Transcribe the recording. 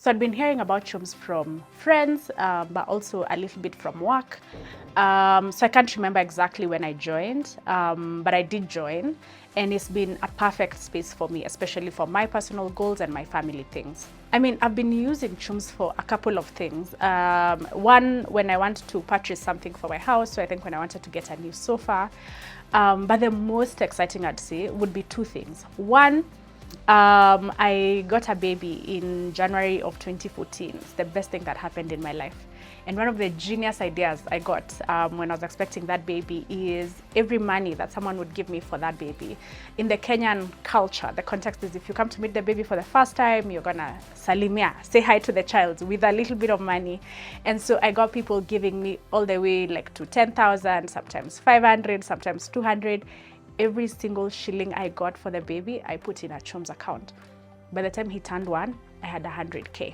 So I'd been hearing about Chumz from friends, but also a little bit from work. So I can't remember exactly when I joined, but I did join, and it's been a perfect space for me, especially for my personal goals and my family things. I mean, I've been using Chumz for a couple of things. One, when I want to purchase something for my house, so I think when I wanted to get a new sofa. But the most exciting, I'd say, would be two things. One, I got a baby in January of 2014. It's the best thing that happened in my life. And one of the genius ideas I got when I was expecting that baby is every money that someone would give me for that baby. In the Kenyan culture, the context is if you come to meet the baby for the first time, you're gonna salimia, say hi to the child with a little bit of money. And so I got people giving me all the way like to 10,000, sometimes 500, sometimes 200. Every single shilling I got for the baby, I put in a Chumz account. By the time he turned one, I had 100K.